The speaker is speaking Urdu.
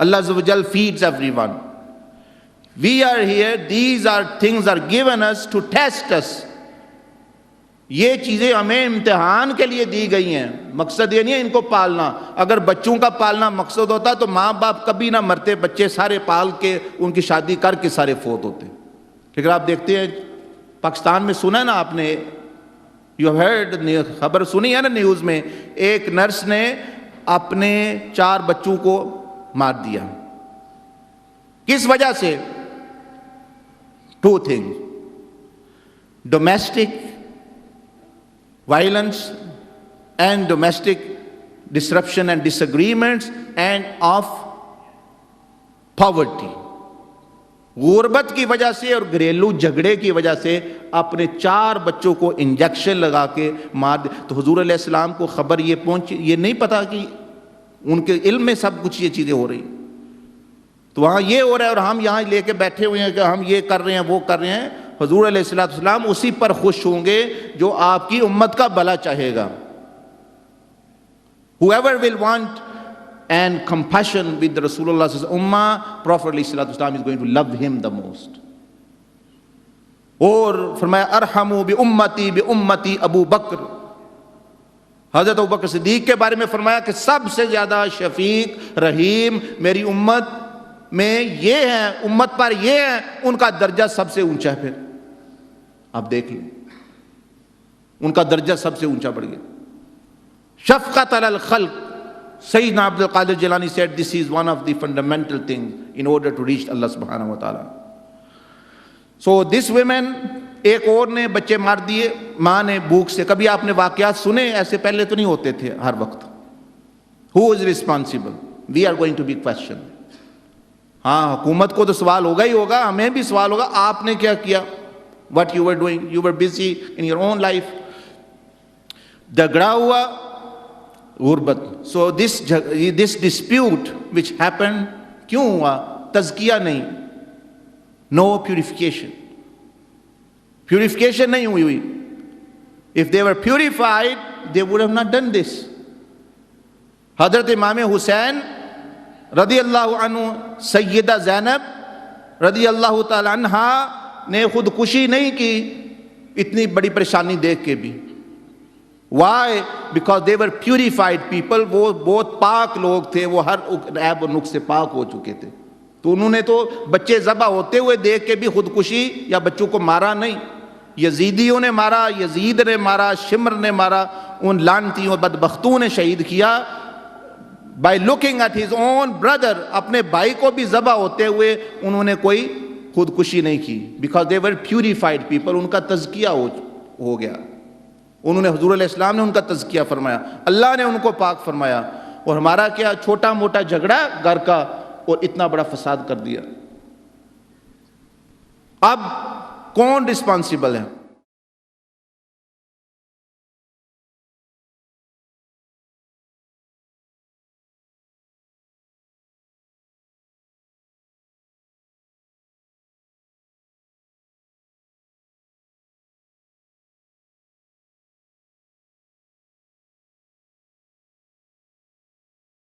Allah Azza wa Jal feeds everyone. We are here, these are things are given us to test us. یہ چیزیں ہمیں امتحان کے لیے دی گئی ہیں، مقصد یہ نہیں ہے ان کو پالنا. اگر بچوں کا پالنا مقصد ہوتا تو ماں باپ کبھی نہ مرتے، بچے سارے پال کے ان کی شادی کر کے سارے فوت ہوتے. لیکن آپ دیکھتے ہیں پاکستان میں، سنا ہے نا آپ نے، یو ہیڈ، خبر سنی ہے نا نیوز میں، ایک نرس نے اپنے 4 بچوں کو مار دیا. کس وجہ سے؟ 2 things: domestic violence and domestic disruption and disagreements and of poverty. غربت کی وجہ سے اور گھریلو جھگڑے کی وجہ سے اپنے 4 بچوں کو انجیکشن لگا کے مار دیا. تو حضور علیہ السلام کو خبر یہ پہنچی، یہ نہیں پتا کہ ان کے علم میں سب کچھ یہ چیزیں ہو رہی. تو وہاں یہ ہو رہا ہے اور ہم یہاں لے کے بیٹھے ہوئے ہیں کہ ہم یہ کر رہے ہیں وہ کر رہے ہیں. حضور علیہ السلام اسی پر خوش ہوں گے جو آپ کی امت کا بھلا چاہے گا. Whoever will want and compassion with the Rasulullah ummah, Prophet علیہ السلام is going to love him the most. اور فرمایا ارحموا بامتی بامتی ابو بکر. حضرت ابو بکر صدیق کے بارے میں فرمایا کہ سب سے زیادہ شفیق رحیم میری امت میں یہ ہے، امت پر یہ ہے، ان کا درجہ سب سے اونچا ہے. پھر آپ دیکھ لیں ان کا درجہ سب سے اونچا بڑھ گیا. شفقت علی الخلق. سیدنا عبد القادر Jilani said this is one of the fundamental things in order to reach Allah subhanahu wa ta'ala. So this women، ایک اور نے بچے مار دیے ماں نے بھوک سے. کبھی آپ نے واقعات سنے؟ ایسے پہلے تو نہیں ہوتے تھے ہر وقت. Who is responsible? We are going to be questioned. ہاں حکومت کو تو سوال ہوگا ہی ہوگا، ہمیں بھی سوال ہوگا آپ نے کیا کیا. What you were doing, you were busy in your own life. جھگڑا ہوا، غربت. So this dispute which happened کیوں ہوا؟ تزکیہ نہیں، no purification. Purification نہیں ہوئی. If they were purified they would have not done this. حضرت امام حسین رضی اللہ عنہ، سیدہ زینب رضی اللہ تعالی عنہا نے خودکشی نہیں کی اتنی بڑی پریشانی دیکھ کے بھی. Why? Because they were purified people. وہ بہت پاک لوگ تھے، وہ ہر عیب و نقص سے پاک ہو چکے تھے. تو انہوں نے تو بچے ذبح ہوتے ہوئے دیکھ کے بھی خودکشی یا بچوں کو مارا نہیں. یزیدیوں نے مارا، یزید نے مارا، شمر نے مارا، ان لعنتیوں بدبختوں نے شہید کیا. By looking at his own brother، اپنے بھائی کو بھی ذبح ہوتے ہوئے انہوں نے کوئی خودکشی نہیں کی. Because they were purified people. ان کا تزکیہ ہو گیا. انہوں نے، حضور علیہ السلام نے ان کا تزکیہ فرمایا، اللہ نے ان کو پاک فرمایا. اور ہمارا کیا چھوٹا موٹا جھگڑا گھر کا اور اتنا بڑا فساد کر دیا. اب کون رسپانسیبل ہے؟